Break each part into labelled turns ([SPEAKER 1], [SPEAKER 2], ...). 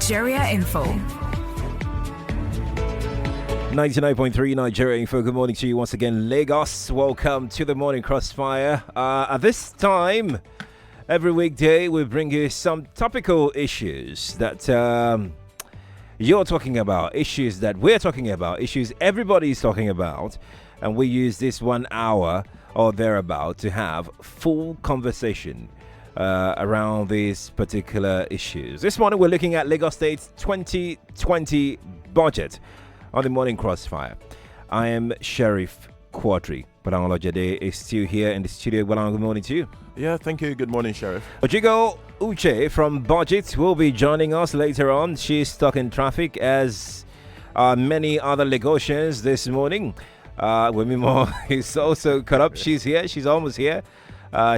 [SPEAKER 1] Nigeria Info.
[SPEAKER 2] 99.3 Nigeria Info. Good morning to you once again, Lagos. Welcome to the morning Crossfire. At this time, every weekday, we bring you some topical issues that you're talking about, issues that we're talking about, issues everybody's talking about. And we use this 1 hour or thereabout to have full conversation around these particular issues. This morning, we're looking at Lagos State's 2020 budget on the morning Crossfire. I am Sheriff Quadry, but Olojede is still here in the studio. Well, good morning to you.
[SPEAKER 3] Yeah, thank you. Good morning, Sheriff.
[SPEAKER 2] Ojigo Uche from Budget will be joining us later on. She's stuck in traffic as many other Lagosians this morning. Wemimo is also caught up. She's here. She's almost here.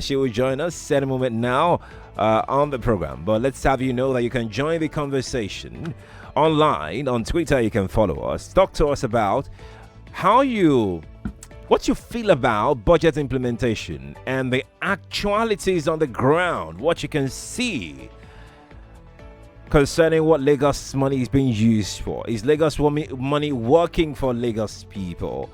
[SPEAKER 2] She will join us any moment now on the program. But let's have you know that you can join the conversation online. On Twitter, you can follow us. Talk to us about what you feel about budget implementation and the actualities on the ground, what you can see concerning what Lagos money is being used for. Is Lagos money working for Lagos people?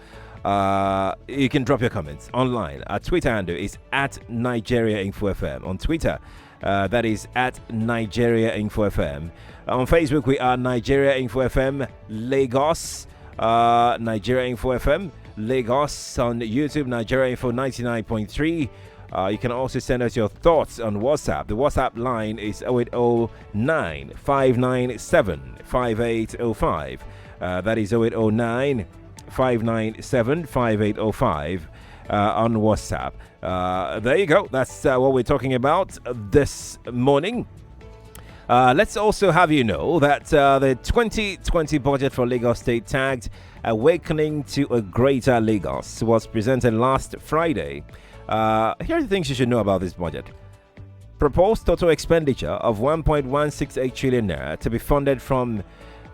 [SPEAKER 2] You can drop your comments online. Our Twitter handle is at Nigeria Info FM. On Twitter, that is at Nigeria Info FM. On Facebook, we are Nigeria Info FM Lagos. Nigeria Info FM Lagos. On YouTube, Nigeria Info 99.3. You can also send us your thoughts on WhatsApp. The WhatsApp line is 0809 597 5805. That is 0809 597 5805 on WhatsApp. There you go. That's what we're talking about this morning. Let's also have you know that the 2020 budget for Lagos State, tagged Awakening to a Greater Lagos, was presented last Friday. Here are the things you should know about this budget. Proposed total expenditure of 1.168 trillion naira to be funded from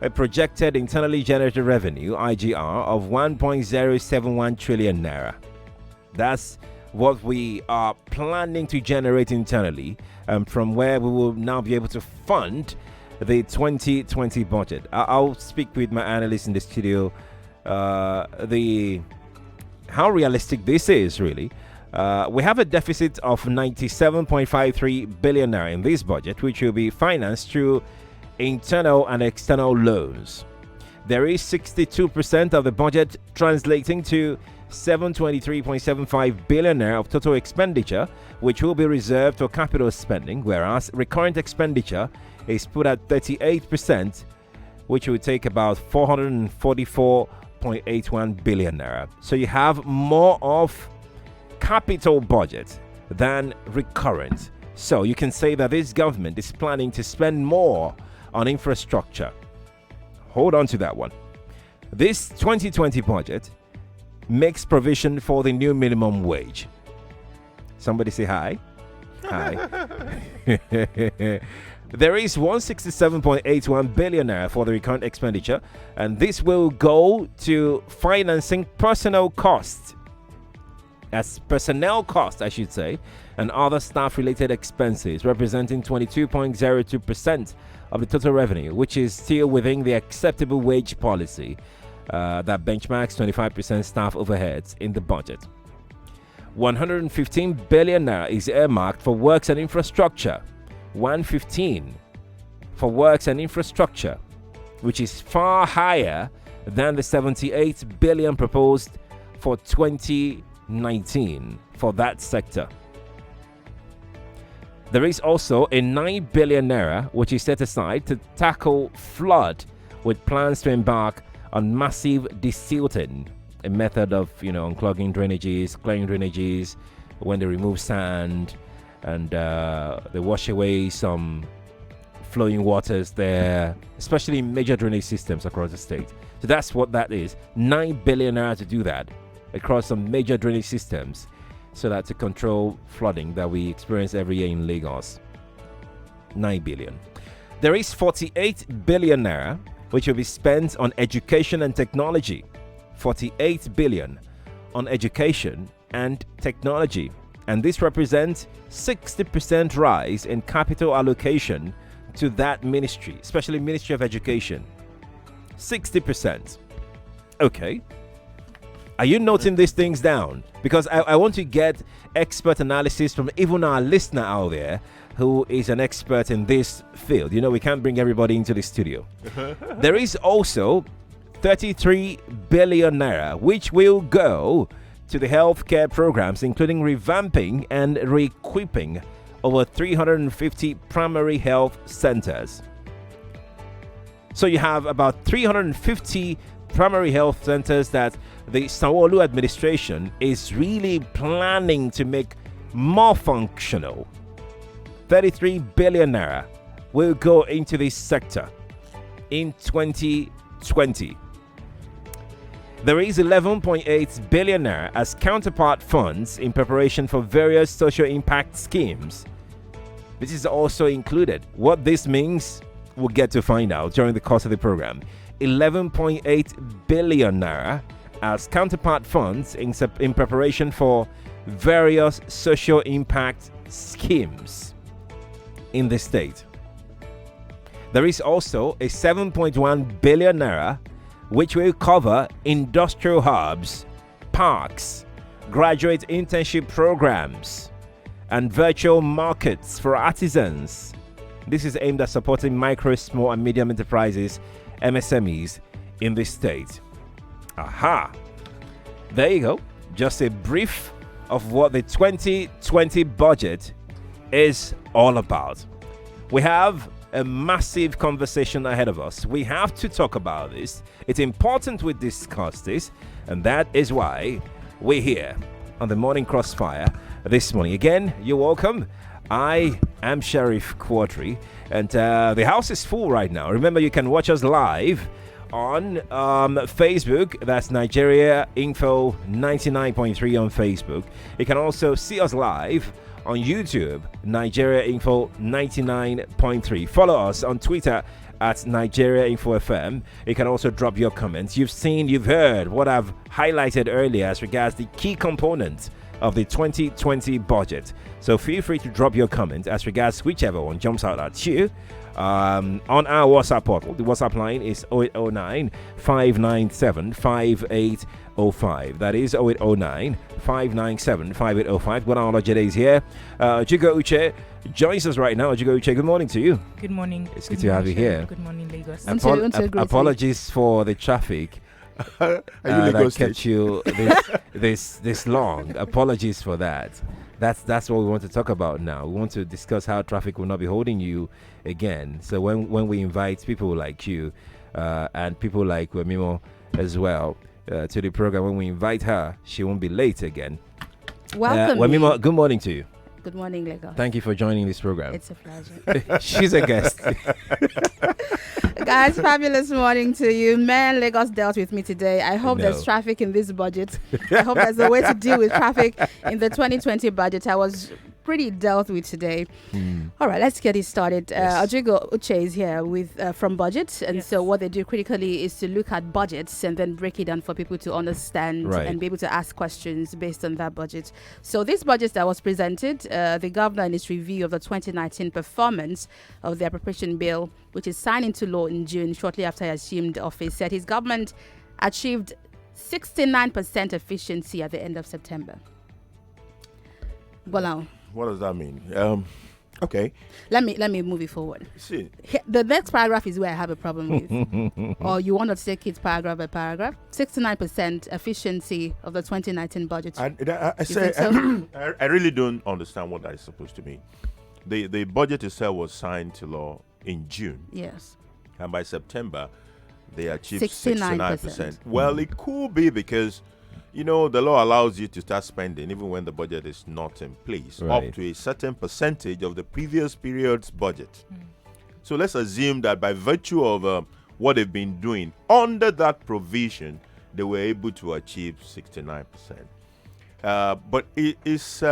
[SPEAKER 2] a projected internally generated revenue, IGR, of 1.071 trillion naira. That's what we are planning to generate internally, from where we will now be able to fund the 2020 budget. I'll speak with my analyst in the studio how realistic this is, really. We have a deficit of 97.53 billion naira in this budget, which will be financed through internal and external loans. There is 62% of the budget, translating to 723.75 billion naira of total expenditure, which will be reserved for capital spending, whereas recurrent expenditure is put at 38%, which will take about 444.81 billion naira. So you have more of capital budget than recurrent. So you can say that this government is planning to spend more on infrastructure. Hold on to that one. This 2020 budget makes provision for the new minimum wage. Somebody say hi. Hi. There is 167.81 billion naira for the recurrent expenditure, and this will go to financing personnel costs, I should say, and other staff-related expenses, representing 22.02% of the total revenue, which is still within the acceptable wage policy that benchmarks 25% staff overheads in the budget. 115 billion naira is earmarked for works and infrastructure. 115 for works and infrastructure, which is far higher than the 78 billion proposed for 2019 for that sector. There is also a 9 billion naira which is set aside to tackle flood, with plans to embark on massive desilting, a method of unclogging drainages, clearing drainages when they remove sand and they wash away some flowing waters there, especially in major drainage systems across the state. So that's what that is. 9 billion naira to do that across some major drainage systems, so that to control flooding that we experience every year in Lagos. 9 billion. There is 48 billion naira which will be spent on education and technology. 48 billion on education and technology. And this represents 60% rise in capital allocation to that ministry, especially Ministry of Education. 60%. Okay. Are you noting these things down? Because I want to get expert analysis from even our listener out there who is an expert in this field. You know, we can't bring everybody into the studio. There is also 33 billion naira, which will go to the healthcare programs, including revamping and re-equipping over 350 primary health centers. So you have about 350 primary health centers that the Sanwo-Olu administration is really planning to make more functional. 33 billion naira will go into this sector in 2020. There is 11.8 billion naira as counterpart funds in preparation for various social impact schemes. This is also included. What this means, we'll get to find out during the course of the program. 11.8 billion naira as counterpart funds in preparation for various social impact schemes in the state. There is also a 7.1 billion naira which will cover industrial hubs, parks, graduate internship programs, and virtual markets for artisans. This is aimed at supporting micro, small, and medium enterprises, MSMEs, in the state. Aha! There you go. Just a brief of what the 2020 budget is all about. We have a massive conversation ahead of us. We have to talk about this. It's important we discuss this, and that is why we're here on the Morning Crossfire this morning. Again, you're welcome. I am Sheriff Quadry, and the house is full right now. Remember, you can watch us live on Facebook. That's Nigeria Info 99.3 on Facebook. You can also see us live on YouTube, Nigeria Info 99.3. Follow us on Twitter at Nigeria Info FM. You can also drop your comments. You've heard what I've highlighted earlier as regards the key components of the 2020 budget. So feel free to drop your comments as regards whichever one jumps out at you on our WhatsApp portal. The WhatsApp line is 0809 597 5805. That is 0809 597 5805. Olojede is here. Ojigo Uche joins us right now. Ojigo Uche, good morning to you.
[SPEAKER 1] Good morning.
[SPEAKER 2] It's good to have you here.
[SPEAKER 1] Good morning, Lagos.
[SPEAKER 2] Apologies for the traffic. That kept you this long. Apologies for that. That's what we want to talk about now. We want to discuss how traffic will not be holding you again. So when we invite people like you and people like Wemimo as well to the program, when we invite her, she won't be late again.
[SPEAKER 4] Welcome.
[SPEAKER 2] Wemimo, good morning to you.
[SPEAKER 4] Good morning, Lagos.
[SPEAKER 2] Thank you for joining this program.
[SPEAKER 4] It's a pleasure.
[SPEAKER 2] She's a guest.
[SPEAKER 4] Guys, fabulous morning to you. Man, Lagos dealt with me today. I hope there's traffic in this budget. I hope there's a way to deal with traffic in the 2020 budget. I was pretty dealt with today. All right, let's get it started. Ojigo Uche is here with from budget, and so what they do critically is to look at budgets and then break it down for people to understand and be able to ask questions based on that budget. So this budget that was presented, the governor in his review of the 2019 performance of the appropriation bill, which is signed into law in June shortly after he assumed office, said his government achieved 69% efficiency at the end of September. Gbolahan.
[SPEAKER 3] What does that mean? Okay.
[SPEAKER 4] Let me move it forward.
[SPEAKER 3] See,
[SPEAKER 4] the next paragraph is where I have a problem with. Or you want to take it paragraph by paragraph? 69% efficiency of the 2019 budget.
[SPEAKER 3] I say so? I really don't understand what that is supposed to mean. The budget itself was signed to law in June.
[SPEAKER 4] Yes.
[SPEAKER 3] And by September, they achieved 69%. Well, it could be because the law allows you to start spending even when the budget is not in place, up to a certain percentage of the previous period's budget. So let's assume that by virtue of what they've been doing under that provision, they were able to achieve 69%. But it is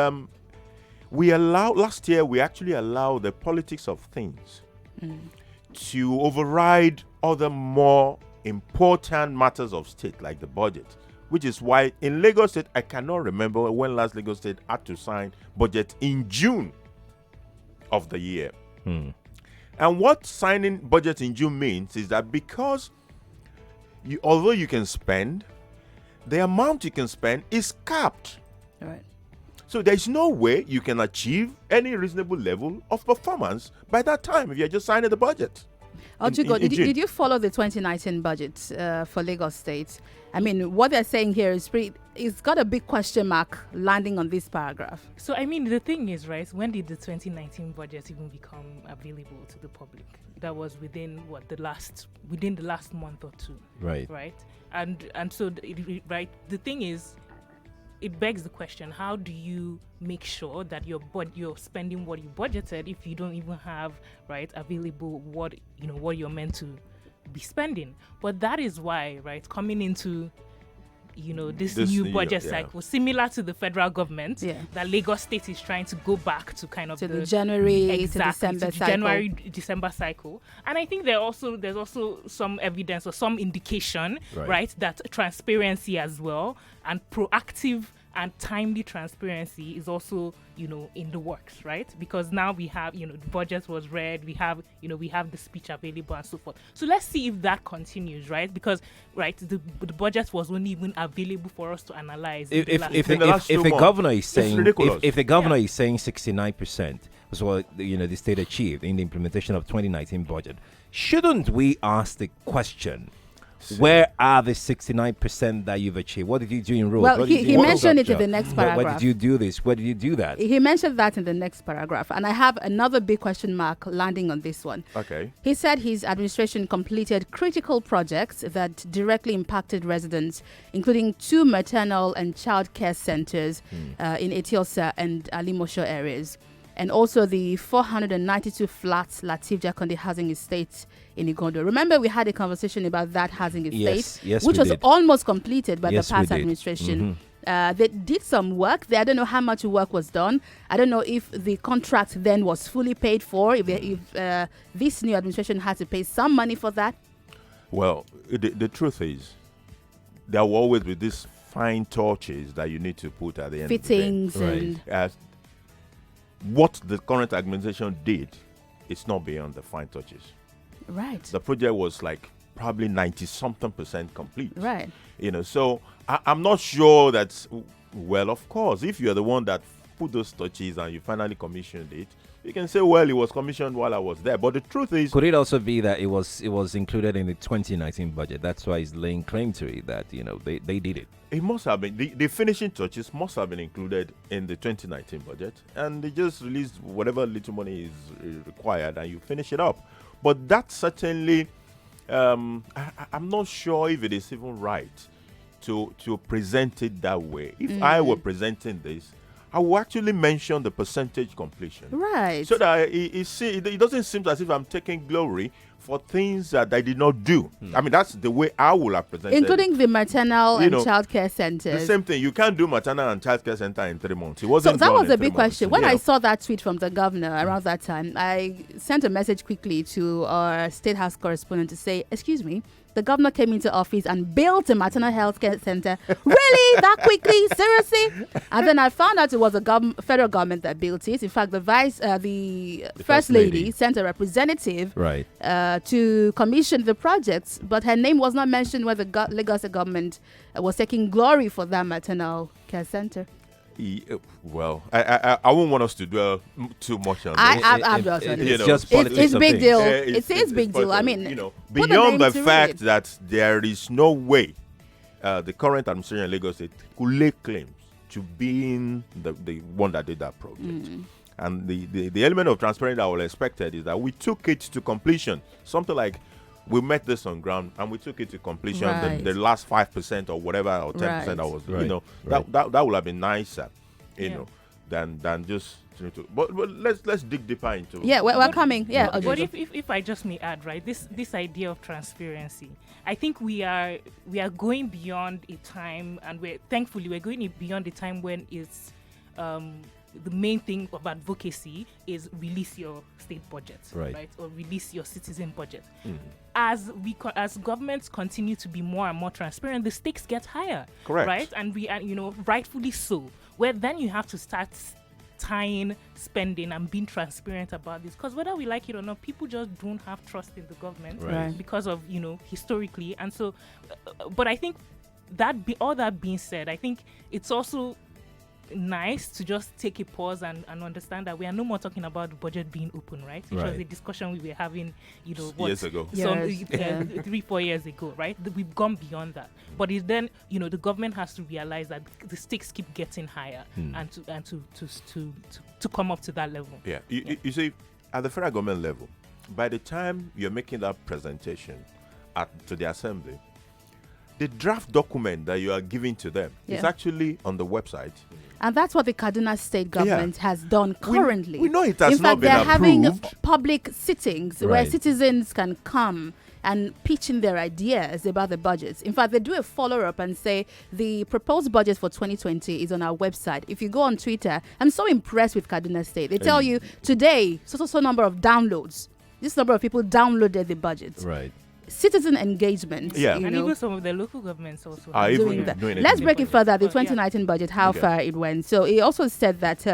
[SPEAKER 3] last year we actually allowed the politics of things to override other more important matters of state like the budget. Which is why in Lagos State, I cannot remember when last Lagos State had to sign budget in June of the year. And what signing budget in June means is that because although you can spend, the amount you can spend is capped.
[SPEAKER 4] All right.
[SPEAKER 3] So there is no way you can achieve any reasonable level of performance by that time if you're just signing the budget.
[SPEAKER 4] Did you follow the 2019 budget for Lagos State? I mean, what they're saying here is it's got a big question mark landing on this paragraph.
[SPEAKER 1] So, I mean, the thing is, right, when did the 2019 budget even become available to the public? That was within the last month or two.
[SPEAKER 2] Right.
[SPEAKER 1] Right. And so, the thing is, it begs the question: how do you make sure that you're spending what you budgeted if you don't even have available what you're meant to be spending? But that is why, coming into this new budget cycle, similar to the federal government, that Lagos State is trying to go back to kind of
[SPEAKER 4] the January to December cycle.
[SPEAKER 1] January-December cycle. And I think there's also some evidence or some indication, that transparency as well and proactive and timely transparency is also, in the works, right? Because now we have, the budget was read, we have the speech available and so forth. So let's see if that continues, right? Because, the budget was only even available for us to analyze.
[SPEAKER 2] If the governor is saying, if the governor is saying 69%, was what the state achieved in the implementation of 2019 budget, shouldn't we ask the question? Where are the 69% that you've achieved? What did you do in roads?
[SPEAKER 4] Well, he mentioned it in the next paragraph.
[SPEAKER 2] Why did you do this? Where did you do that?
[SPEAKER 4] He mentioned that in the next paragraph. And I have another big question mark landing on this one.
[SPEAKER 3] Okay.
[SPEAKER 4] He said his administration completed critical projects that directly impacted residents, including 2 maternal and child care centers in Etiosa and Alimosho areas, and also the 492 flats Latif Jakonde housing estate in Igondo. Remember, we had a conversation about that housing estate, which was almost completed by the past administration. They did some work there. I don't know how much work was done. I don't know if the contract then was fully paid for, if this new administration had to pay some money for that.
[SPEAKER 3] Well, the truth is, there will always be these fine touches that you need to put at the end
[SPEAKER 4] fittings
[SPEAKER 3] of the day. As what the current administration did, it's not beyond the fine touches.
[SPEAKER 4] Right.
[SPEAKER 3] The project was probably 90-something% complete.
[SPEAKER 4] Right.
[SPEAKER 3] So I'm not sure that, well, of course, if you're the one that put those touches and you finally commissioned it, you can say, well, it was commissioned while I was there. But the truth is...
[SPEAKER 2] Could it also be that it was included in the 2019 budget? That's why he's laying claim to it, that, they did it.
[SPEAKER 3] It must have been. The finishing touches must have been included in the 2019 budget. And they just released whatever little money is required and you finish it up. But that certainly... I'm not sure if it is even right to present it that way. If I were presenting this, I will actually mention the percentage completion.
[SPEAKER 4] Right.
[SPEAKER 3] So that it doesn't seem as if I'm taking glory for things that I did not do. I mean, that's the way I will have presented
[SPEAKER 4] including the maternal and child care centers.
[SPEAKER 3] The same thing. You can't do maternal and child care center in 3 months. It wasn't.
[SPEAKER 4] So that was a big question. When I saw that tweet from the governor around that time, I sent a message quickly to our State House correspondent to say, excuse me, the governor came into office and built a maternal health care center. Really? That quickly? Seriously? And then I found out it was the federal government that built it. In fact, the first lady sent a representative to commission the project, but her name was not mentioned when the Lagos government was taking glory for that maternal care center.
[SPEAKER 3] Well, I won't want us to dwell too much on this.
[SPEAKER 4] It's big deal. It is big deal. I mean,
[SPEAKER 3] beyond the fact that there is no way the current administration in Lagos State could lay claims to being the one that did that project. And the element of transparency that I was expected is that we took it to completion. Something like we met this on ground and we took it to completion. The last 5% or whatever or 10% that was, that would have been nicer, than just. But let's dig deeper into.
[SPEAKER 4] Yeah, we're coming. Yeah,
[SPEAKER 1] but if I just may add, this idea of transparency, I think we are going beyond a time, and we're going beyond a time when it's the main thing of advocacy is release your state budget, right? Or release your citizen budget. As governments continue to be more and more transparent, the stakes get higher.
[SPEAKER 3] Correct.
[SPEAKER 1] Right? And we are, rightfully so. Where then you have to start tying spending and being transparent about this, because whether we like it or not, people just don't have trust in the government because of, historically. And so but I think all that being said, I think it's also nice to just take a pause and understand that we are no more talking about the budget being open, right? Which was a discussion we were having,
[SPEAKER 3] years ago.
[SPEAKER 1] 3-4 years ago, right? We've gone beyond that. But it's then, the government has to realize that the stakes keep getting higher and to come up to that level.
[SPEAKER 3] Yeah. You see, at the federal government level, by the time you're making that presentation to the assembly, the draft document that you are giving to them is actually on the website.
[SPEAKER 4] And that's what the Kaduna State government has done currently.
[SPEAKER 3] We know it has not been approved.
[SPEAKER 4] In fact, they're having public sittings where citizens can come and pitch in their ideas about the budgets. In fact, they do a follow-up and say the proposed budget for 2020 is on our website. If you go on Twitter, I'm so impressed with Kaduna State. They tell you today, so number of downloads. This number of people downloaded the budget.
[SPEAKER 2] Right.
[SPEAKER 4] Citizen engagement.
[SPEAKER 1] And even some of the local governments also
[SPEAKER 3] are
[SPEAKER 4] doing that. Let's break it further. The 2019 budget, how far it went. So he also said that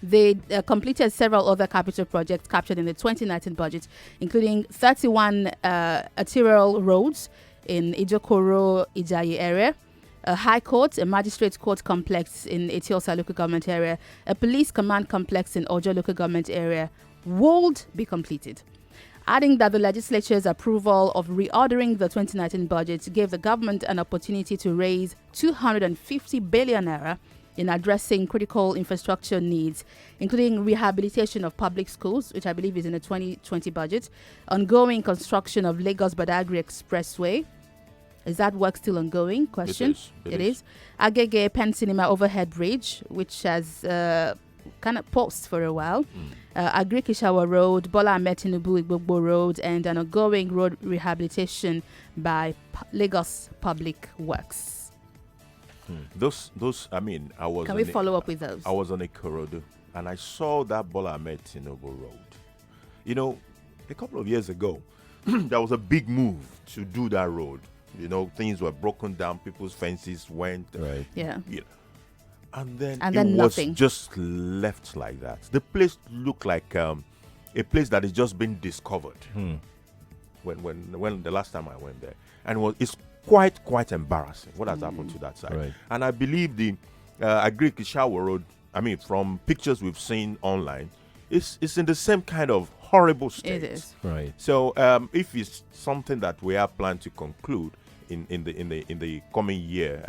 [SPEAKER 4] they completed several other capital projects captured in the 2019 budget, including 31 arterial roads in Ijokoro, Ijayi area, a high court, a magistrate court complex in Etiosa local government area, a police command complex in Ojo local government area would be completed. Adding that the legislature's approval of reordering the 2019 budget gave the government an opportunity to raise 250 billion naira in addressing critical infrastructure needs, including rehabilitation of public schools, which I believe is in the 2020 budget, ongoing construction of Lagos-Badagry Expressway. Is that work still ongoing? Question.
[SPEAKER 3] It is.
[SPEAKER 4] Agege Pen Cinema Overhead Bridge, which has kind of paused for a while. Agri-Kishawa Road, Bola Ahmed Tinubu Igbogbo Road, and an ongoing road rehabilitation by Lagos Public Works.
[SPEAKER 3] Those. I mean, I was.
[SPEAKER 4] Can we follow up with those?
[SPEAKER 3] I was on Ikorodu, and I saw that Bola Ahmed Tinubu Road. A couple of years ago, there was a big move to do that road. Things were broken down, people's fences went.
[SPEAKER 2] Right.
[SPEAKER 4] Yeah.
[SPEAKER 3] And then
[SPEAKER 4] nothing.
[SPEAKER 3] Was just left like that. The place looked like a place that is just been discovered. When the last time I went there, and it's quite embarrassing what has happened to that side.
[SPEAKER 2] Right.
[SPEAKER 3] And I believe the Agri-Kishawa Road, from pictures we've seen online, it's in the same kind of horrible state.
[SPEAKER 4] It is.
[SPEAKER 2] Right.
[SPEAKER 3] So if it's something that we have planned to conclude in the coming year,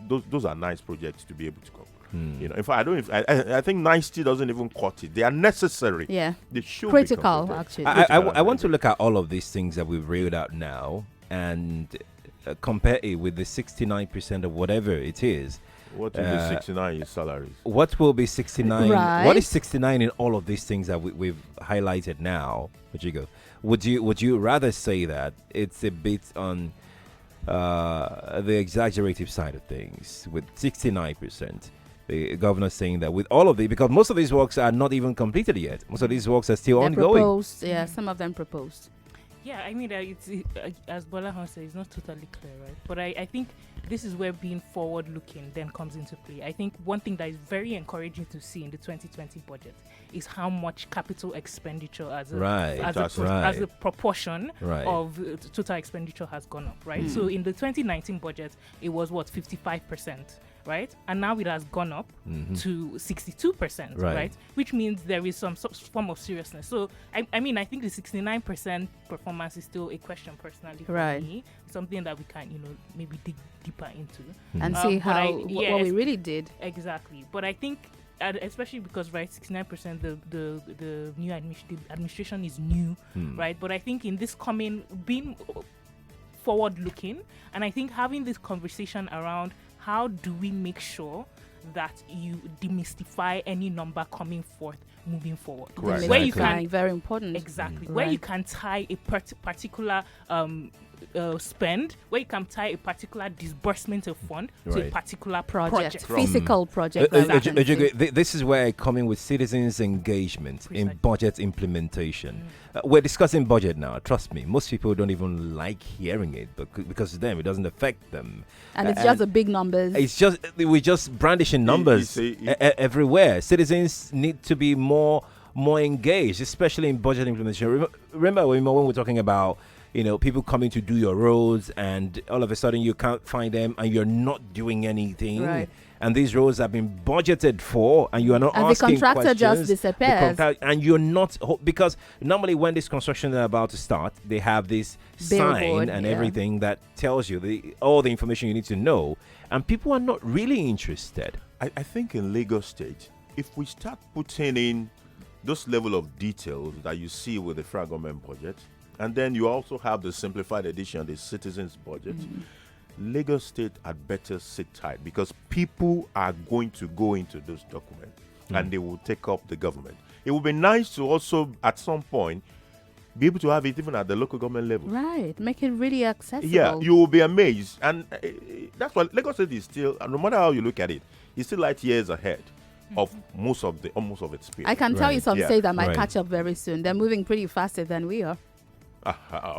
[SPEAKER 3] those are nice projects to be able to conclude. In fact, I think 90 doesn't even cut it. They are necessary.
[SPEAKER 4] Yeah.
[SPEAKER 3] They should
[SPEAKER 4] critical,
[SPEAKER 3] be
[SPEAKER 4] actually.
[SPEAKER 2] I want to look at all of these things that we've reeled out now and compare it with the 69% of whatever it is.
[SPEAKER 3] What will be 69 salaries?
[SPEAKER 2] What will be 69?
[SPEAKER 4] Right.
[SPEAKER 2] What is 69 in all of these things that we've highlighted now? Would you rather say that it's a bit on the exaggerative side of things with 69%? The governor saying that with all of these, because most of these works are not even completed yet. Most of these works are still ongoing.
[SPEAKER 4] Proposed, some of them proposed.
[SPEAKER 1] Yeah, I mean, it's as Gbolahan said, it's not totally clear, right? But I think this is where being forward-looking then comes into play. I think one thing that is very encouraging to see in the 2020 budget is how much capital expenditure as a proportion of total expenditure has gone up, right? So in the 2019 budget, it was 55%. Right, and now it has gone up to 62%, right? Which means there is some form of seriousness. So, I think the 69% performance is still a question personally for me. Something that we can, maybe dig deeper into
[SPEAKER 4] and see what we really did.
[SPEAKER 1] Exactly, but I think, especially because 69%, the new administration is new, right? But I think in this being forward-looking, and I think having this conversation around how do we make sure that you demystify any number coming forth moving forward?
[SPEAKER 4] Where you can, very important.
[SPEAKER 1] Exactly. Where you can tie a particular spend, where you can tie a particular disbursement of fund to a particular project.
[SPEAKER 4] Physical project.
[SPEAKER 2] This is where I come in with citizens' engagement in budget implementation. We're discussing budget now. Trust me, most people don't even like hearing it, but because to them it doesn't affect them.
[SPEAKER 4] And it's just the big numbers.
[SPEAKER 2] We're just brandishing numbers everywhere. Citizens need to be more engaged, especially in budget implementation. Remember when we're talking about people coming to do your roads, and all of a sudden you can't find them, and you're not doing anything. Right. And these roads have been budgeted for, and you are not asking questions. And the contractor just
[SPEAKER 4] disappears.
[SPEAKER 2] And you're not, because normally when this construction is about to start, they have this sign and everything that tells you all the information you need to know, and people are not really interested.
[SPEAKER 3] I think in Lagos State, if we start putting in those level of details that you see with the federal government budget, and then you also have the simplified edition, the citizens' budget, Lagos State had better sit tight, because people are going to go into those documents and they will take up the government. It would be nice to also, at some point, be able to have it even at the local government level.
[SPEAKER 4] Right, make it really accessible.
[SPEAKER 3] Yeah, you will be amazed. And that's why Lagos State is still, no matter how you look at it, it's still light years ahead of almost of its peers.
[SPEAKER 4] I can tell you some states that might catch up very soon. They're moving pretty faster than we are.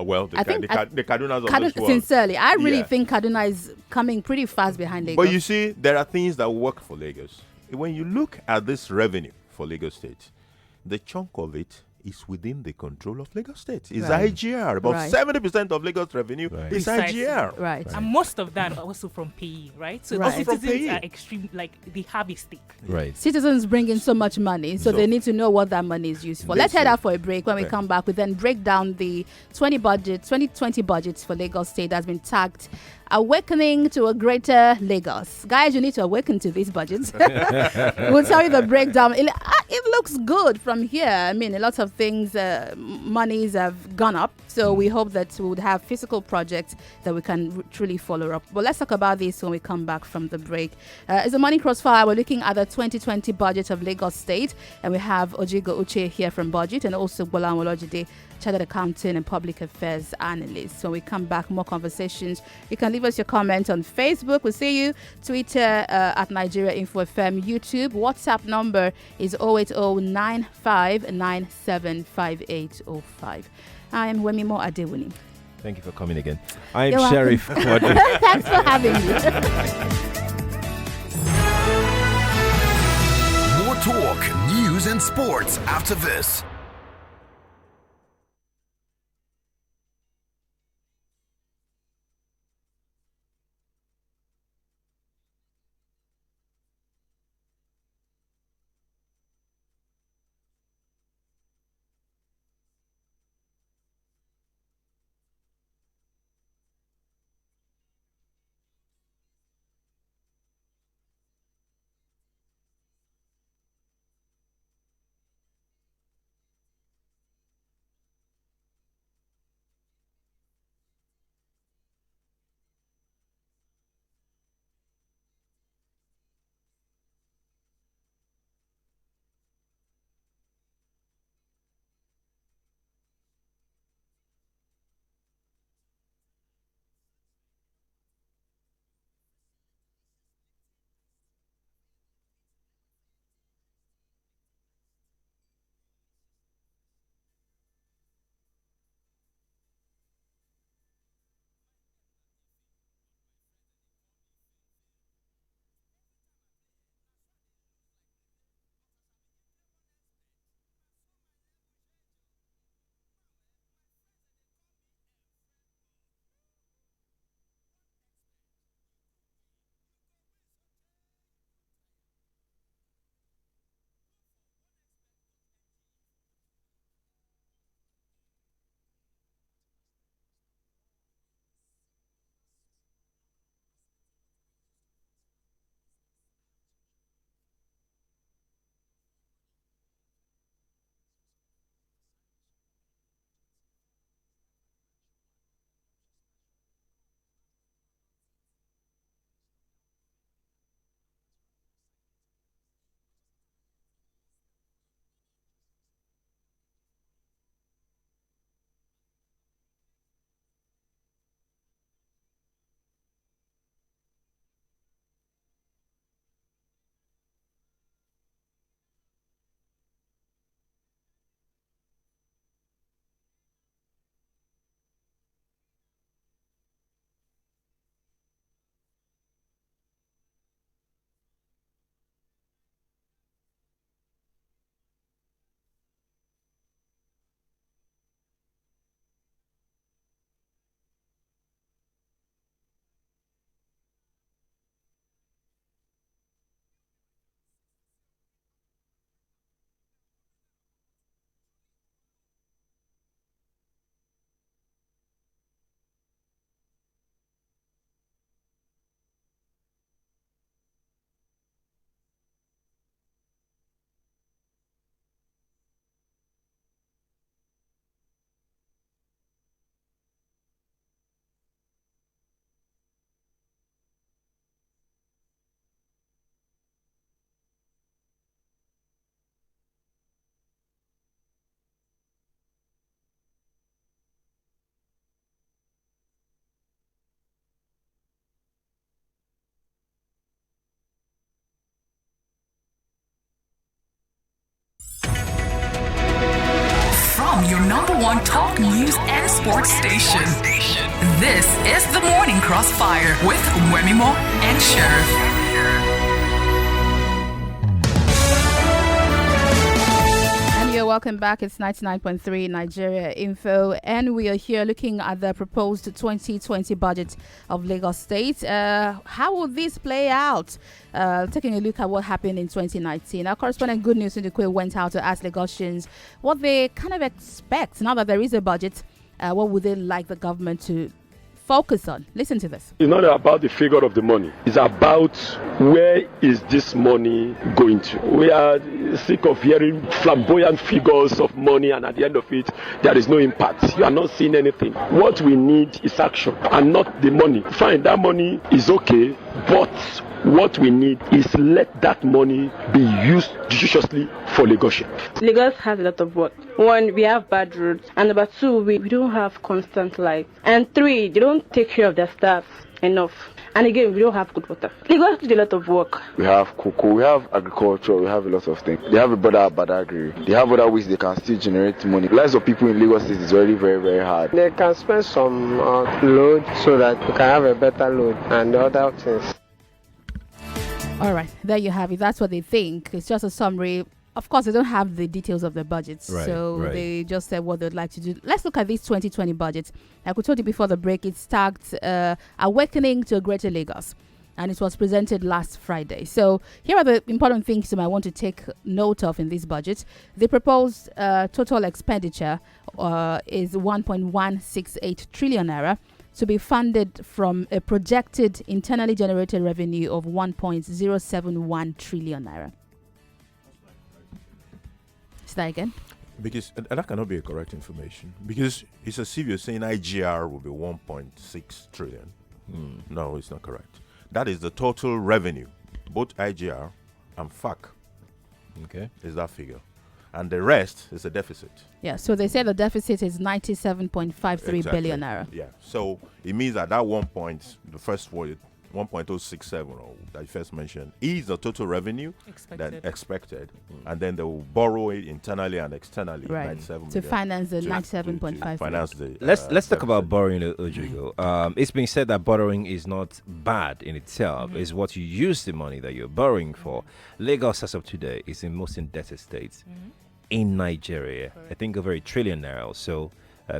[SPEAKER 3] Well, the Kadunas of this world.
[SPEAKER 4] Sincerely, I really think Kaduna is coming pretty fast behind Lagos.
[SPEAKER 3] But you see, there are things that work for Lagos. When you look at this revenue for Lagos State, the chunk of it is within the control of Lagos State. It's IGR. About 70% of Lagos revenue is IGR.
[SPEAKER 1] Right. And most of that also from payee, right? So citizens are extreme, they have a stake.
[SPEAKER 2] Right.
[SPEAKER 4] Citizens bring in so much money, so they need to know what that money is used for. Let's head out for a break. When we come back, we then break down the 2020 budgets for Lagos State that's been tagged Awakening to a Greater Lagos. Guys, you need to awaken to these budgets. We'll tell you the breakdown. It looks good from here. I mean, a lot of things, monies have gone up. So we hope that we would have physical projects that we can truly follow up. But let's talk about this when we come back from the break. It's a Money Crossfire. We're looking at the 2020 budget of Lagos State. And we have Ojigo Uche here from Budget, and also Gbolahan Olojede, Chartered Accountant and Public Affairs Analyst. So when we come back, more conversations. You can leave us your comments on Facebook. We'll see you. Twitter at Nigeria Info FM. YouTube. WhatsApp number is 08095975805. I am Wemimo Adewuni.
[SPEAKER 2] Thank you for coming again. I'm Sheriff Quadry.
[SPEAKER 4] Thanks for having me.
[SPEAKER 5] More talk, news, and sports after this.
[SPEAKER 6] your number one talk news and sports station. This is the Morning Crossfire with Wemimo and Sheriff.
[SPEAKER 4] Welcome back. It's 99.3 Nigeria Info, and we are here looking at the proposed 2020 budget of Lagos State. How will this play out? Taking a look at what happened in 2019. Our correspondent Good News Ndukwe went out to ask Lagosians what they kind of expect now that there is a budget. What would they like the government to focus on? Listen to this.
[SPEAKER 7] It's not about the figure of the money. It's about where is this money going to. We are sick of hearing flamboyant figures of money, and at the end of it, there is no impact. You are not seeing anything. What we need is action and not the money. Fine, that money is okay, but what we need is let that money be used judiciously for Lagos.
[SPEAKER 8] Lagos has a lot of work. One, we have bad roads. And number two, we don't have constant light. And three, they don't take care of their staff enough. And again, we don't have good water. Lagos did a lot of work.
[SPEAKER 9] We have cocoa, we have agriculture, we have a lot of things. They have a border Badagry. They have other ways they can still generate money. Lives of people in Lagos is already very, very hard.
[SPEAKER 10] They can spend some load so that we can have a better load and other things.
[SPEAKER 4] All right, there you have it. That's what they think. It's just a summary. Of course, they don't have the details of the budget, they just said what they'd like to do. Let's look at this 2020 budget. Like we told you before the break, it's tagged Awakening to a Greater Lagos, and it was presented last Friday. So here are the important things you might want to take note of in this budget. The proposed total expenditure is 1.168 trillion naira, to be funded from a projected internally generated revenue of 1.071 trillion naira. Say that again?
[SPEAKER 3] Because that cannot be a correct information. Because it's as if you're saying IGR will be 1.6 trillion. No, it's not correct. That is the total revenue. Both IGR and FAC.
[SPEAKER 2] Okay. Is
[SPEAKER 3] that figure. And the rest is a deficit.
[SPEAKER 4] Yeah, so they say the deficit is 97.53 billion naira.
[SPEAKER 3] Yeah, so it means that the first word, 1.067 or that you first mentioned, is the total revenue expected. And then they will borrow it internally and externally.
[SPEAKER 4] Right, to finance the 97.5.
[SPEAKER 3] Finance the
[SPEAKER 2] let's talk about borrowing, Ojigo. It's been said that borrowing is not bad in itself. It's what you use the money that you're borrowing for. Lagos, as of today, is the most indebted state in Nigeria. Correct. I think over $1 trillion naira or so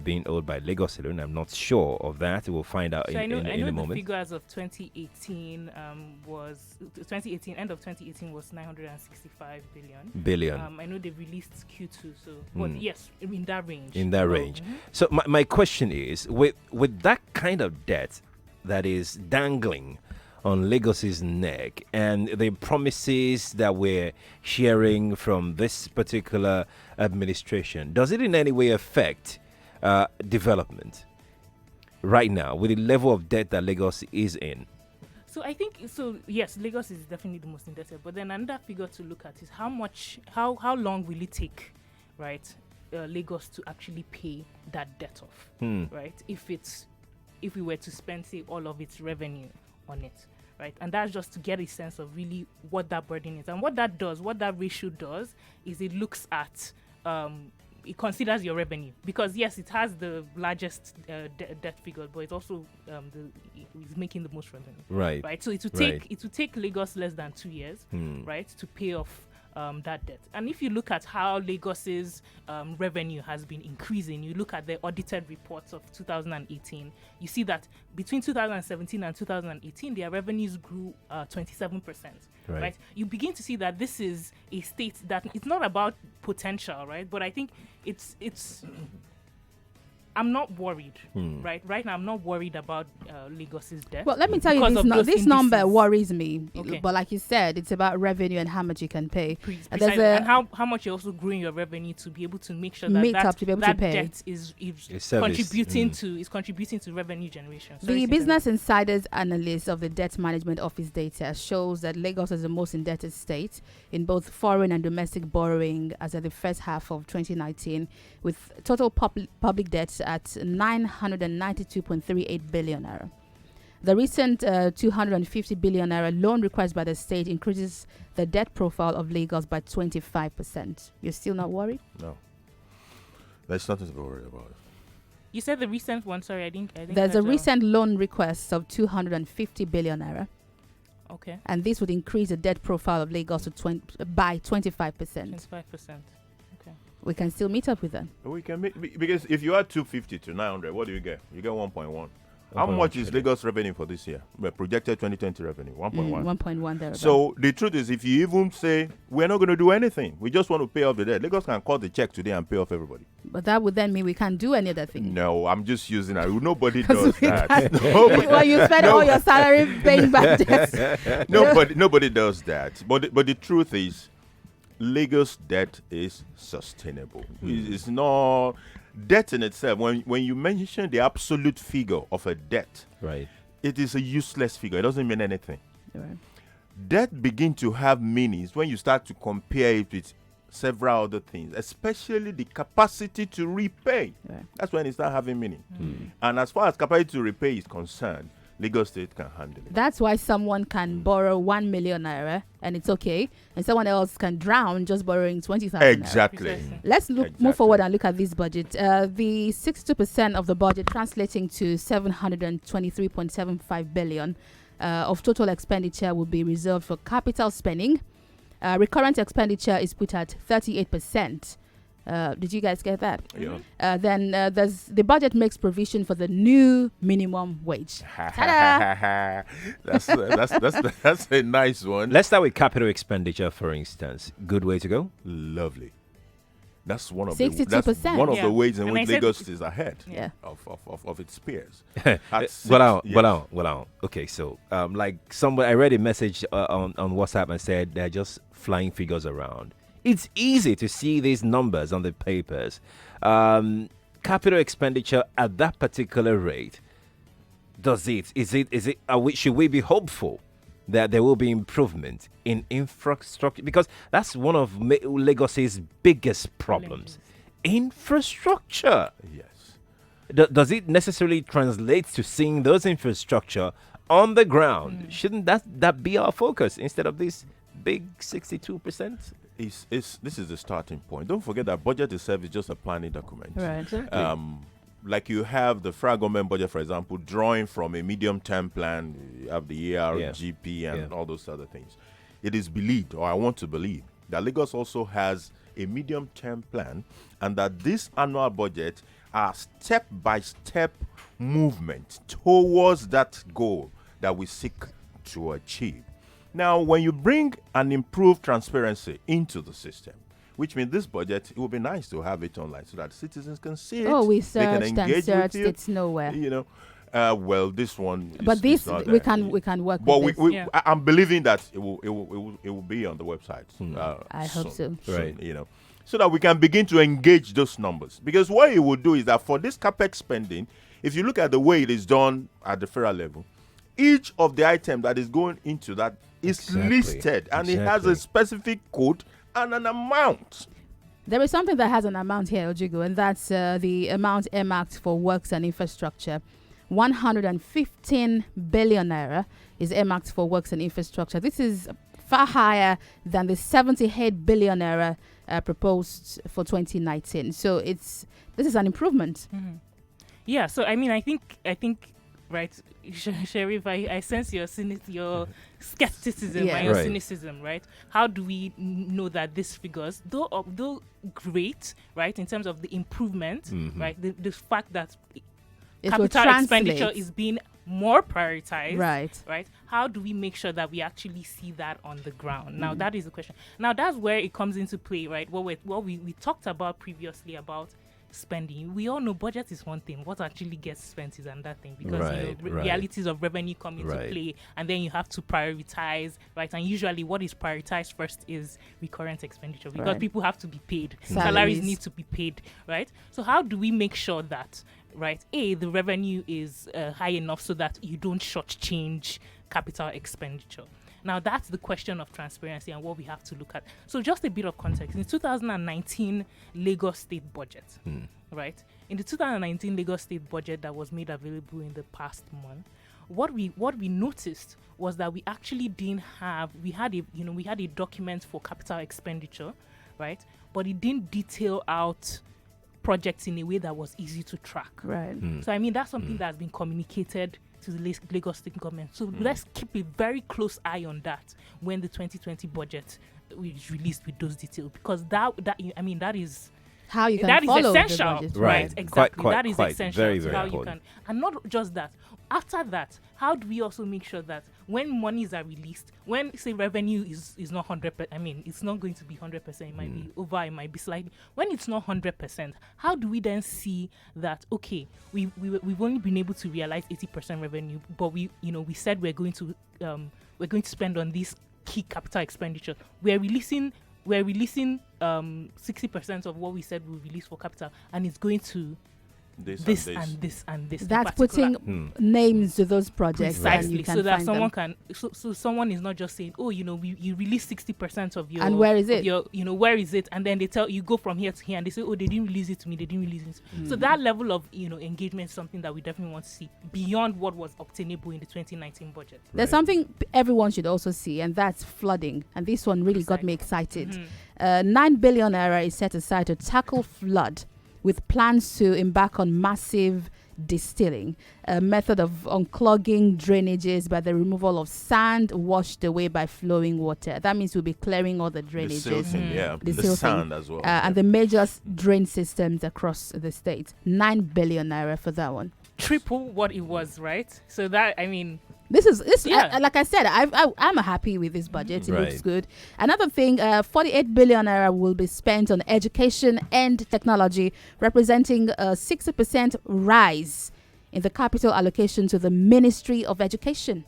[SPEAKER 2] being owed by Lagos alone. I'm not sure of that. We'll find out in a moment.
[SPEAKER 1] The figure as of 2018 end of 2018 was 965 billion. I know they released Q2, so but yes, in that range.
[SPEAKER 2] So my question is, with that kind of debt that is dangling on Lagos's neck and the promises that we're hearing from this particular administration, does it in any way affect development right now with the level of debt that Lagos is in?
[SPEAKER 1] So I think yes, Lagos is definitely the most indebted, but then another figure to look at is how long will it take, right, Lagos to actually pay that debt off, right? If we were to spend, say, all of its revenue on it, right? And that's just to get a sense of really what that burden is. And what that ratio does is it looks at, it considers your revenue. Because yes, it has the largest debt figure, but it's also it's making the most revenue. Right. So it will take Lagos less than 2 years, right, to pay off that debt. And if you look at how Lagos's revenue has been increasing, you look at the audited reports of 2018, you see that between 2017 and 2018, their revenues grew 27%. Right? You begin to see that this is a state that it's not about potential, right? But I think it's I'm not worried, right? Right now, I'm not worried about Lagos's debt.
[SPEAKER 4] Well, let me tell you, this number worries me. Okay. But like you said, it's about revenue and how much you can pay.
[SPEAKER 1] And how much you're also growing your revenue to be able to make sure that debt is contributing to revenue generation.
[SPEAKER 4] The Business Insider's analysis of the Debt Management Office data shows that Lagos is the most indebted state in both foreign and domestic borrowing as at the first half of 2019, with total public debt at 992.38 billion naira. The recent 250 billion naira loan request by the state increases the debt profile of Lagos by 25%. You're still not worried?
[SPEAKER 3] There's nothing to be worried about.
[SPEAKER 1] You said the recent one. Sorry, I didn't.
[SPEAKER 4] There's a recent loan request of 250 billion naira.
[SPEAKER 1] Okay.
[SPEAKER 4] And this would increase the debt profile of Lagos to by 25%.
[SPEAKER 1] 25%. Okay.
[SPEAKER 4] We can still meet up with them.
[SPEAKER 3] We can meet, because if you add 250 to 900, what do you get? You get 1.1. How much is Lagos revenue for this year? Projected 2020 revenue, 1.1.
[SPEAKER 4] 1.1 there.
[SPEAKER 3] So the truth is, if you even say we're not going to do anything, we just want to pay off the debt, Lagos can cut the check today and pay off everybody.
[SPEAKER 4] But that would then mean we can't do any other thing.
[SPEAKER 3] No, I'm just using it. Nobody does that.
[SPEAKER 4] Well, you spend all your salary paying back debts.
[SPEAKER 3] Nobody does that. But the truth is, Lagos debt is sustainable. It's not debt in itself. When you mention the absolute figure of a debt,
[SPEAKER 2] right,
[SPEAKER 3] it is a useless figure. It doesn't mean anything.
[SPEAKER 4] Right.
[SPEAKER 3] Debt begin to have meanings when you start to compare it with several other things, especially the capacity to repay.
[SPEAKER 4] Right.
[SPEAKER 3] That's when it starts having meaning. And as far as capacity to repay is concerned, Lagos State can handle it.
[SPEAKER 4] That's why someone can borrow 1 million naira and it's okay, and someone else can drown just borrowing 20,000.
[SPEAKER 3] Exactly.
[SPEAKER 4] Let's move forward and look at this budget. The 62% of the budget translating to 723.75 billion of total expenditure will be reserved for capital spending. Recurrent expenditure is put at 38%. Did you guys get that?
[SPEAKER 3] Yeah.
[SPEAKER 4] Then the budget makes provision for the new minimum wage.
[SPEAKER 3] That's a nice one.
[SPEAKER 2] Let's start with capital expenditure, for instance. Good way to go.
[SPEAKER 3] Lovely. That's one of
[SPEAKER 4] 62%.
[SPEAKER 3] The ways in which Lagos is ahead of its peers.
[SPEAKER 2] Well, okay, so like somebody, I read a message on WhatsApp and said they're just flying figures around. It's easy to see these numbers on the papers. Capital expenditure at that particular rate. Should we be hopeful that there will be improvement in infrastructure? Because that's one of Lagos's biggest problems. Infrastructure.
[SPEAKER 3] Yes.
[SPEAKER 2] Does it necessarily translate to seeing those infrastructure on the ground? Shouldn't that be our focus instead of this big 62%?
[SPEAKER 3] This is the starting point. Don't forget that budget itself is just a planning document.
[SPEAKER 4] Right.
[SPEAKER 2] Exactly.
[SPEAKER 3] Like you have the federal government budget, for example, drawing from a medium-term plan. You have the ARGP and all those other things. It is believed, or I want to believe, that Lagos also has a medium-term plan, and that this annual budget are step-by-step movement towards that goal that we seek to achieve. Now, when you bring an improved transparency into the system, which means this budget, it would be nice to have it online so that citizens can see it.
[SPEAKER 4] Oh, we searched and searched, it's nowhere.
[SPEAKER 3] You know, well, this one.
[SPEAKER 4] But this we can work.
[SPEAKER 3] But
[SPEAKER 4] with this.
[SPEAKER 3] I'm believing that it will be on the website.
[SPEAKER 4] I hope so.
[SPEAKER 3] Right. You know, so that we can begin to engage those numbers. Because what it will do is that for this capex spending, if you look at the way it is done at the federal level, each of the item that is going into that is listed, and it has a specific code and an amount.
[SPEAKER 4] There is something that has an amount here, Ojigo, and that's the amount earmarked for works and infrastructure. 115 billion naira is earmarked for works and infrastructure. This is far higher than the 78 billion naira proposed for 2019. So this is an improvement.
[SPEAKER 1] Mm-hmm. Yeah. So I mean, I think. Right, Sheriff, I sense your skepticism and your cynicism, right? How do we know that these figures, though great, right, in terms of the improvement, right, the fact that capital expenditure is being more prioritized, right? How do we make sure that we actually see that on the ground? Now, that is the question. Now, that's where it comes into play, right? What we talked about previously about spending. We all know budget is one thing. What actually gets spent is another thing, because realities of revenue come into play, and then you have to prioritize, right? And usually what is prioritized first is recurrent expenditure, because people have to be paid. Salaries need to be paid, right? So how do we make sure that, right, the revenue is high enough so that you don't shortchange capital expenditure? Now, that's the question of transparency and what we have to look at. So just a bit of context. In 2019 Lagos State budget, right? In the 2019 Lagos State budget that was made available in the past month, what we noticed was that we actually didn't have, we had a document for capital expenditure, right? But it didn't detail out projects in a way that was easy to track.
[SPEAKER 4] Right.
[SPEAKER 1] So I mean, that's something that has been communicated to the Lagos State government. So let's keep a very close eye on that when the 2020 budget is released with those details, because that is
[SPEAKER 4] how you can
[SPEAKER 1] that
[SPEAKER 4] follow
[SPEAKER 1] is essential,
[SPEAKER 4] the budget.
[SPEAKER 1] right? Exactly.
[SPEAKER 2] Quite,
[SPEAKER 1] that is essential
[SPEAKER 2] very,
[SPEAKER 1] to
[SPEAKER 2] very
[SPEAKER 1] how
[SPEAKER 2] important.
[SPEAKER 1] you can, and not just that. After that, how do we also make sure that when monies are released, when say revenue is not 100%, I mean, it's not going to be 100%. It might be over. It might be slightly. When it's not 100%, how do we then see that? Okay, we've only been able to realize 80% revenue, but we said we're going to spend on these key capital expenditure. We're releasing 60% of what we said we'll release for capital, and it's going to this and this.
[SPEAKER 4] That's putting names to those projects.
[SPEAKER 1] Precisely, so that someone can. So someone is not just saying, "Oh, you release 60% of your."
[SPEAKER 4] And where is it?
[SPEAKER 1] Where is it? And then they tell you go from here to here, and they say, "Oh, they didn't release it to me. They didn't release it." So that level of engagement is something that we definitely want to see beyond what was obtainable in the 2019 budget.
[SPEAKER 4] There's something everyone should also see, and that's flooding. And this one really got me excited. 9 billion naira is set aside to tackle flood, with plans to embark on massive distilling, a method of unclogging drainages by the removal of sand washed away by flowing water. That means we'll be clearing all the drainages.
[SPEAKER 3] The sand as well.
[SPEAKER 4] And the major drain systems across the state. 9 billion naira for that one.
[SPEAKER 1] Triple what it was, right? So that, I mean...
[SPEAKER 4] This like I said, I'm happy with this budget. It looks good. Another thing, 48 billion naira will be spent on education and technology, representing a 60% rise in the capital allocation to the Ministry of Education.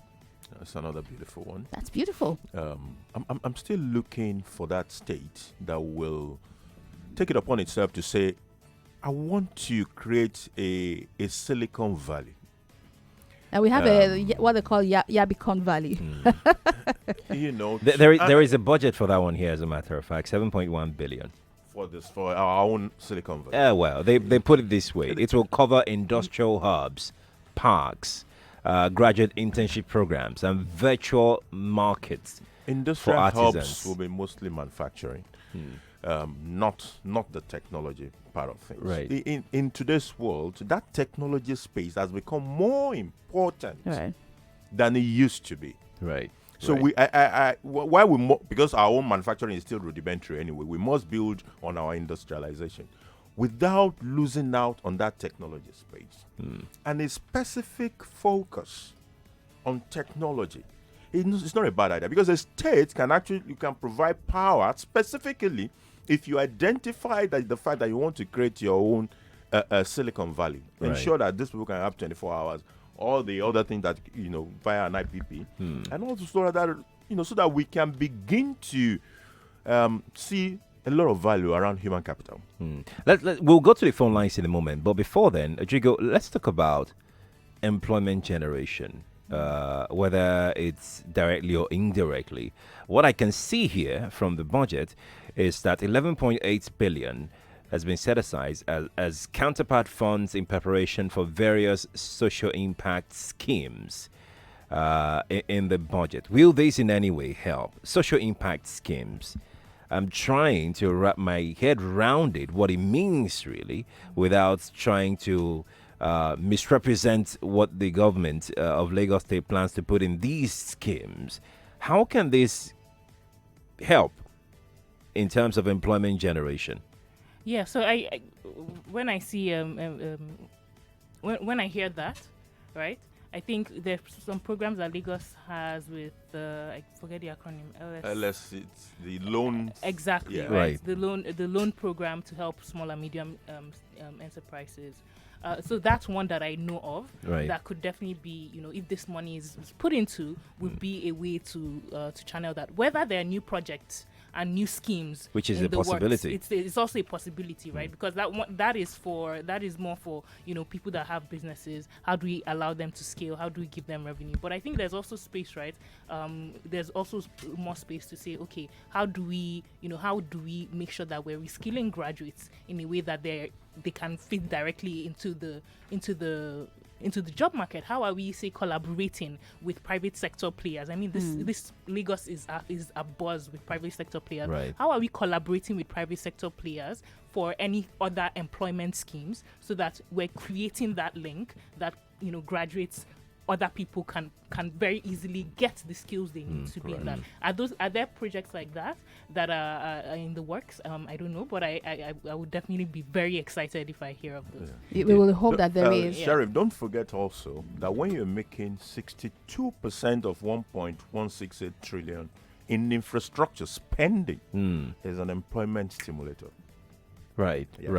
[SPEAKER 3] That's another beautiful one.
[SPEAKER 4] That's beautiful.
[SPEAKER 3] I'm still looking for that state that will take it upon itself to say, I want to create a Silicon Valley.
[SPEAKER 4] And we have what they call Yabicon Valley.
[SPEAKER 2] There is a budget for that one here, as a matter of fact, 7.1 billion.
[SPEAKER 3] For our own Silicon Valley.
[SPEAKER 2] Well, they put it this way: it will cover industrial hubs, parks, graduate internship programs, and virtual markets.
[SPEAKER 3] Industrial
[SPEAKER 2] for artisans.
[SPEAKER 3] Hubs will be mostly manufacturing. Not the technology part of things.
[SPEAKER 2] Right.
[SPEAKER 3] In today's world, that technology space has become more important than it used to be.
[SPEAKER 2] Right.
[SPEAKER 3] So because our own manufacturing is still rudimentary anyway, we must build on our industrialization without losing out on that technology space. And a specific focus on technology. It's not a bad idea, because a state can provide power specifically if you identify that the fact that you want to create your own Silicon Valley. Ensure that these people can have 24 hours, all the other things that via an IPP, and also so that we can begin to see a lot of value around human capital.
[SPEAKER 2] We'll go to the phone lines in a moment, but before then, Jigo, let's talk about employment generation. Whether it's directly or indirectly. What I can see here from the budget is that 11.8 billion has been set aside as counterpart funds in preparation for various social impact schemes in the budget. Will this in any way help? Social impact schemes. I'm trying to wrap my head around it, what it means really, without trying to misrepresent what the government of Lagos State plans to put in these schemes. How can this help in terms of employment generation?
[SPEAKER 1] Yeah, so I when I see when I hear that, right, I think there's some programs that Lagos has with I forget the acronym
[SPEAKER 3] LS. It's the loan.
[SPEAKER 1] Exactly,
[SPEAKER 3] yeah.
[SPEAKER 1] right. The loan program to help small and medium enterprises. So that's one that I know of that could definitely be, if this money is put into, would be a way to channel that. Whether there are new projects and new schemes,
[SPEAKER 2] which is a possibility.
[SPEAKER 1] It's also a possibility, right? Because that is more for people that have businesses. How do we allow them to scale? How do we give them revenue? But I think there's also space, right? There's also more space to say, okay, how do we make sure that we're reskilling graduates in a way that they can fit directly into the job market? How are we, say, collaborating with private sector players? I mean, this Lagos is a buzz with private sector players.
[SPEAKER 2] Right.
[SPEAKER 1] How are we collaborating with private sector players for any other employment schemes, so that we're creating that link that graduates, other people can very easily get the skills they need to be in that. Are there projects like that are in the works? I don't know, but I would definitely be very excited if I hear of those.
[SPEAKER 4] We will hope that there is.
[SPEAKER 3] Sheriff, don't forget also that when you're making 62% of 1.168 trillion in infrastructure spending, is an employment stimulator.
[SPEAKER 2] Right,
[SPEAKER 3] yes.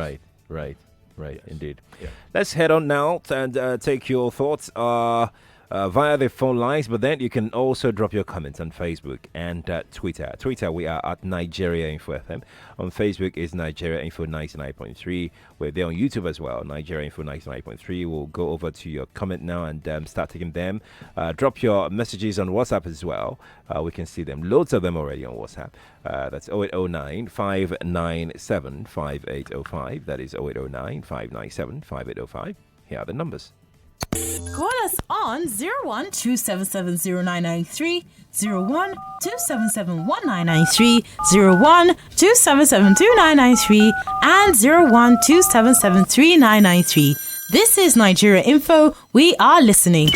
[SPEAKER 2] right,
[SPEAKER 3] Yes.
[SPEAKER 2] indeed.
[SPEAKER 3] Yeah.
[SPEAKER 2] Let's head on now and take your thoughts via the phone lines, but then you can also drop your comments on Facebook and Twitter. Twitter, we are at Nigeria Info FM. On Facebook is Nigeria Info 99.3. We're there on YouTube as well, Nigeria Info 99.3. We'll go over to your comment now and start taking them. Drop your messages on WhatsApp as well. We can see them. Loads of them already on WhatsApp. That's 0809 597 5805. That is 0809 597 5805. Here are the numbers.
[SPEAKER 11] Call us on 01-277-0993, 01-277-1993, 01-277-2993, and 01-277-3993. This is Nigeria Info. We are listening.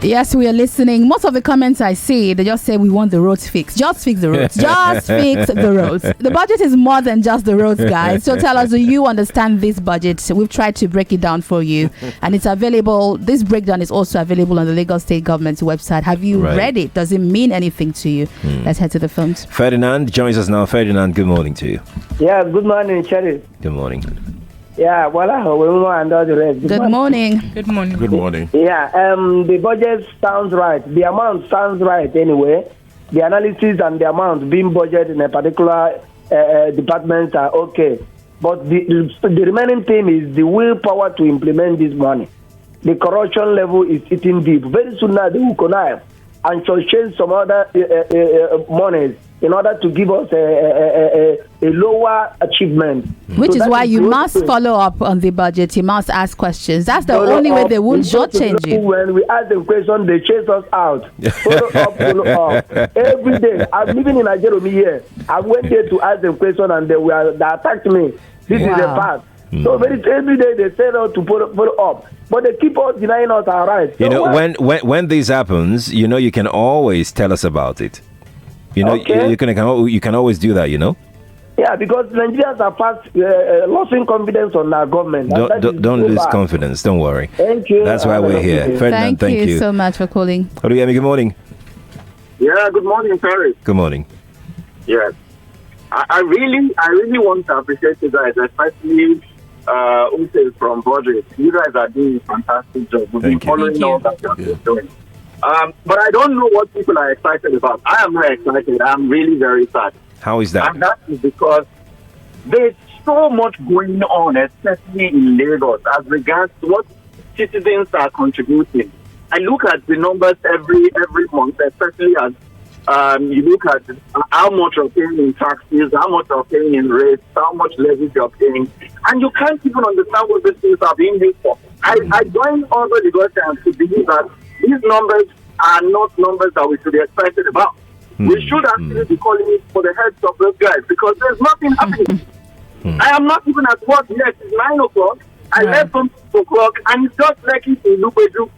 [SPEAKER 4] Yes, we are listening. Most of the comments I see, they just say we want the roads fixed. Just fix the roads. Just fix the roads. The budget is more than just the roads, guys. So tell us, do you understand this budget? We've tried to break it down for you, and it's available. This breakdown is also available on the Lagos State Government's website. Have you read it? Does it mean anything to you? Let's head to the phones.
[SPEAKER 2] Ferdinand joins us now. Ferdinand, good morning to you.
[SPEAKER 12] Yeah, good morning, Cherry.
[SPEAKER 2] Good morning.
[SPEAKER 12] Yeah, well, and all the rest.
[SPEAKER 4] Good morning.
[SPEAKER 1] Good morning.
[SPEAKER 3] Good morning.
[SPEAKER 12] Yeah, the budget sounds right. The amount sounds right anyway. The analysis and the amount being budgeted in a particular department are okay. But the remaining thing is the willpower to implement this money. The corruption level is sitting deep. Very soon now they will connive and shall change some other monies in order to give us a lower achievement.
[SPEAKER 4] Which is why you must follow up on the budget. You must ask questions. That's the only way they won't shortchange you.
[SPEAKER 12] When we ask them questions, they chase us out. Follow up. Every day. I'm living in Nigeria here. I went there to ask them questions and they attacked me. This is the past. So every day they say to follow up. But they keep on denying us our rights. So
[SPEAKER 2] when this happens, you can always tell us about it. You can always do that,
[SPEAKER 12] Yeah, because Nigerians are fast losing confidence on our government.
[SPEAKER 2] Don't lose confidence. Don't worry.
[SPEAKER 12] Thank you.
[SPEAKER 2] That's why we're here. Ferdinand,
[SPEAKER 4] thank you so much for calling.
[SPEAKER 2] Olojede, good morning.
[SPEAKER 13] Yeah, good morning, Perry.
[SPEAKER 2] Good morning.
[SPEAKER 13] Yes. I really want to appreciate you guys, especially Ute from Quadry. You guys are doing a fantastic job. We've been following all that you're doing. But I don't know what people are excited about. I am not excited. I'm really very sad.
[SPEAKER 2] How is that?
[SPEAKER 13] And that is because there's so much going on, especially in Lagos, as regards to what citizens are contributing. I look at the numbers every month, especially as you look at how much you're paying in taxes, how much you're paying in rates, how much levies you're paying, and you can't even understand what these things are being used for. I join all the Lagosians to believe that these numbers are not numbers that we should be excited about. We should actually be calling for the heads of those guys because there's nothing happening. I am not even at work yet. It's 9 o'clock. I left from 2 o'clock and it's just like it's in Lubeju.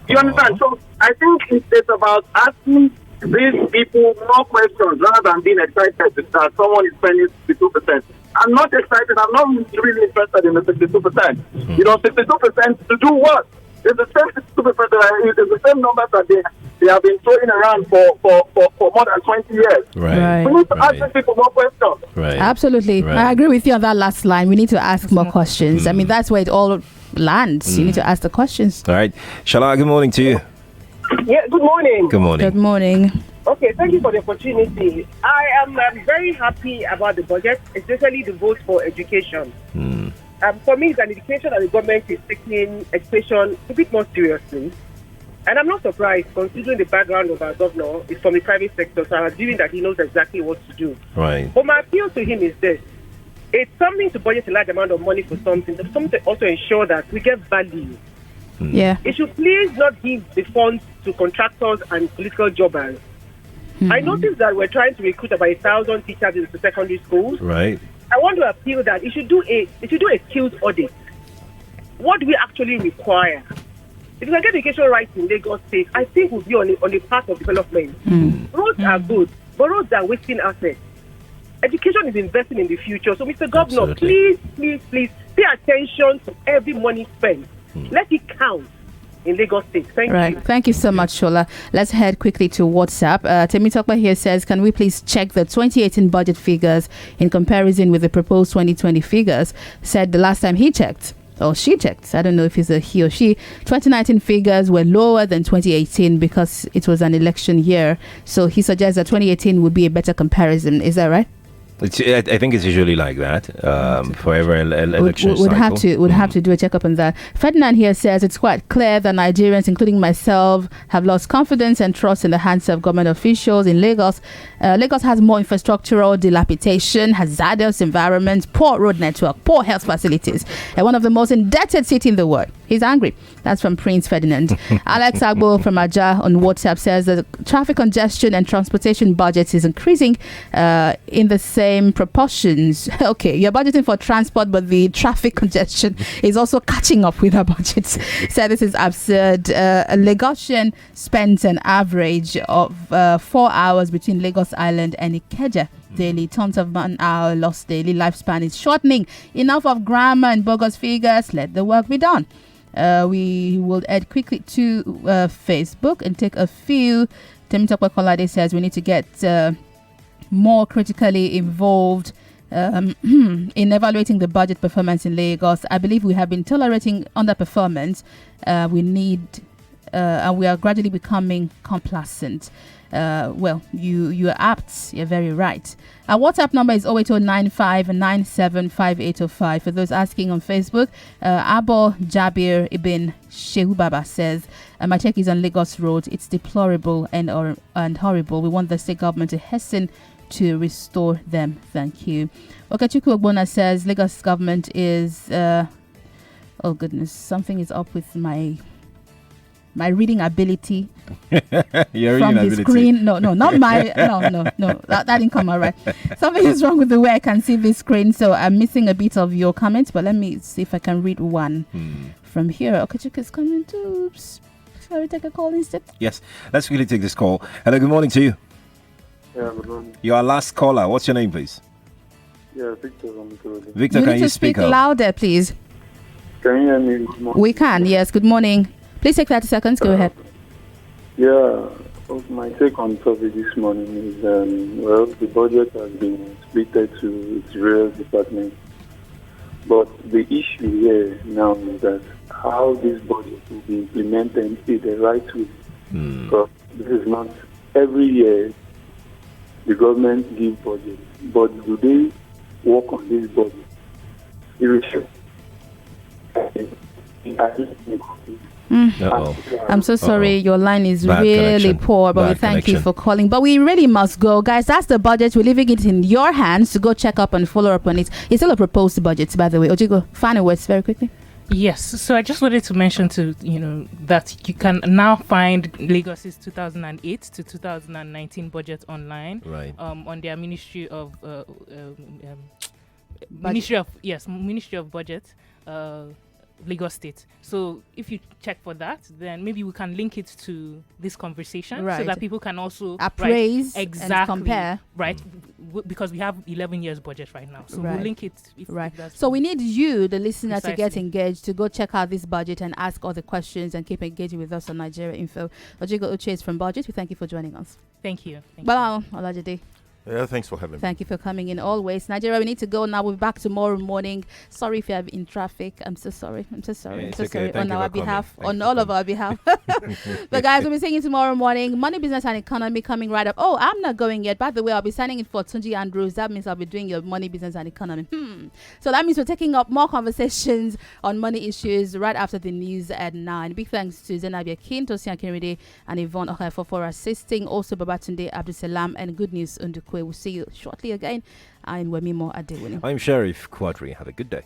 [SPEAKER 13] You understand? So I think it's about asking these people more questions rather than being excited that someone is spending 62%. I'm not excited. I'm not really interested in the 62%. 62% to do what? It's the same 62%. It's the same numbers that they have been throwing around for more than 20 years.
[SPEAKER 2] Right.
[SPEAKER 13] We need to ask people more questions.
[SPEAKER 2] Right.
[SPEAKER 4] Absolutely.
[SPEAKER 2] Right.
[SPEAKER 4] I agree with you on that last line. We need to ask more questions. I mean, that's where it all lands. You need to ask the questions.
[SPEAKER 2] All right. Shala, good morning to you.
[SPEAKER 14] Yeah, good morning.
[SPEAKER 2] Good morning.
[SPEAKER 4] Good morning.
[SPEAKER 14] Okay, thank you for the opportunity. I am very happy about the budget, especially the vote for education. For me, it's an indication that the government is taking education a bit more seriously. And I'm not surprised, considering the background of our governor is from the private sector, so I'm assuming that he knows exactly what to do.
[SPEAKER 2] Right.
[SPEAKER 14] But my appeal to him is this. It's something to budget a large amount of money for something, but something to also ensure that we get value.
[SPEAKER 4] Yeah.
[SPEAKER 14] It should please not give the funds to contractors and political jobbers. I noticed that we're trying to recruit about 1,000 teachers into secondary schools.
[SPEAKER 2] Right.
[SPEAKER 14] I want to appeal that it should do a skills audit. What do we actually require? If we can get education right in Lagos State, I think we'll be on a path of development. Roads are good, but roads are wasting assets. Education is investing in the future. So, Mr. Governor, please pay attention to every money spent. Let it count in Lagos State. Thank you.
[SPEAKER 4] Thank you so much, Shola. Let's head quickly to WhatsApp. Temitope here says, can we please check the 2018 budget figures in comparison with the proposed 2020 figures? Said the last time he checked. Or she checked. I don't know if it's a he or she. 2019 figures were lower than 2018 because it was an election year. So he suggests that 2018 would be a better comparison. Is that right?
[SPEAKER 2] I think it's usually like that for every election cycle.
[SPEAKER 4] Would have to do a checkup on that. Ferdinand here says it's quite clear that Nigerians, including myself, have lost confidence and trust in the hands of government officials in Lagos. Lagos has more infrastructural dilapidation, hazardous environment, poor road network, poor health facilities, and one of the most indebted cities in the world. He's angry. That's from Prince Ferdinand. Alex Agbo from Aja on WhatsApp says the traffic congestion and transportation budget is increasing in the same proportions. Okay, you're budgeting for transport, but the traffic congestion is also catching up with our budgets. So this is absurd. A Lagosian spends an average of 4 hours between Lagos Island and Ikeja daily. Tons of man-hour lost daily. Lifespan is shortening. Enough of grammar and bogus figures. Let the work be done. We will head quickly to Facebook and take a few. Temitope Kolade says we need to get more critically involved in evaluating the budget performance in Lagos. I believe we have been tolerating underperformance. We need, and we are gradually becoming complacent. Well, you're apt. You're very right. Our WhatsApp number is 08095975805. For those asking on Facebook, Abo Jabir Ibn Shehu Baba says, my check is on Lagos Road. It's deplorable and horrible. We want the state government to hasten to restore them. Thank you. Okachukwu Ogbona says, Lagos government is... oh goodness, something is up with my reading ability.
[SPEAKER 2] Your
[SPEAKER 4] from
[SPEAKER 2] reading
[SPEAKER 4] the
[SPEAKER 2] ability.
[SPEAKER 4] screen. No, not my. No. That didn't come out right. Something is wrong with the way I can see this screen. So I'm missing a bit of your comments, but let me see if I can read one from here. Okay, is coming to. Oops. Shall we take a call instead?
[SPEAKER 2] Yes, let's really take this call. Hello, good morning to you.
[SPEAKER 15] Yeah, good morning.
[SPEAKER 2] You are last caller. What's your name, please?
[SPEAKER 15] Yeah, Victor from Ikorodu.
[SPEAKER 2] Victor,
[SPEAKER 4] you
[SPEAKER 2] can
[SPEAKER 4] need
[SPEAKER 2] you
[SPEAKER 4] to speak
[SPEAKER 2] up?
[SPEAKER 4] louder, please?
[SPEAKER 15] Can you hear me? Good morning.
[SPEAKER 4] We can. Yes. Good morning. Please take 30 seconds. Go ahead.
[SPEAKER 15] Yeah, my take on the topic this morning is, well, the budget has been split to its various departments. But the issue here now is that how this budget will be implemented in the right way. Because this is not every year the government gives budget, but do they work on this budget?
[SPEAKER 4] I'm so sorry. Your line is
[SPEAKER 2] Bad
[SPEAKER 4] really
[SPEAKER 2] connection.
[SPEAKER 4] poor, but we
[SPEAKER 2] Bad
[SPEAKER 4] thank you
[SPEAKER 2] connection.
[SPEAKER 4] for calling. But we really must go, guys. That's the budget. We're leaving it in your hands to go check up and follow up on it. It's still a proposed budget, by the way. Ojigo, final words very quickly.
[SPEAKER 1] Yes, so I just wanted to mention that you can now find Lagos's 2008 to 2019 budget online,
[SPEAKER 2] right?
[SPEAKER 1] On their Ministry of Ministry of Budget, Lagos State. So if you check for that, then maybe we can link it to this conversation, so
[SPEAKER 4] Right.
[SPEAKER 1] that people can also
[SPEAKER 4] Appraise and
[SPEAKER 1] exactly
[SPEAKER 4] compare.
[SPEAKER 1] right, because we have 11 years budget right now, so we'll link it. If that's
[SPEAKER 4] So we need you, the listener, to get
[SPEAKER 1] Precisely.
[SPEAKER 4] engaged, to go check out this budget and ask all the questions and keep engaging with us on Nigeria Info. Ojigo Uche is from Budget. We thank you for joining us.
[SPEAKER 1] Thank you.
[SPEAKER 4] Well, Olojede.
[SPEAKER 3] Yeah, thanks for having me.
[SPEAKER 4] Thank you for coming in always. Nigeria, we need to go now. We'll be back tomorrow morning. Sorry if you have in traffic. I'm so sorry.
[SPEAKER 2] Yeah,
[SPEAKER 4] I'm so
[SPEAKER 2] it's
[SPEAKER 4] sorry
[SPEAKER 2] okay. Thank
[SPEAKER 4] on
[SPEAKER 2] you
[SPEAKER 4] our
[SPEAKER 2] for coming.
[SPEAKER 4] behalf,
[SPEAKER 2] Thank
[SPEAKER 4] on
[SPEAKER 2] you
[SPEAKER 4] all
[SPEAKER 2] for
[SPEAKER 4] of our behalf. But guys, we'll be seeing you tomorrow morning. Money, business, and economy coming right up. Oh, I'm not going yet. By the way, I'll be signing in for Tunji Andrews. That means I'll be doing your money, business, and economy. So that means we're taking up more conversations on money issues right after the news at 9. Big thanks to Zenabia King, Tosin Akinrede, and Yvonne Okaifo for assisting. Also, Babatunde Abdusalam and Good News Undukwe. We'll see you shortly again. I'm Wemimo Adewuni.
[SPEAKER 2] I'm Sheriff Quadry. Have a good day.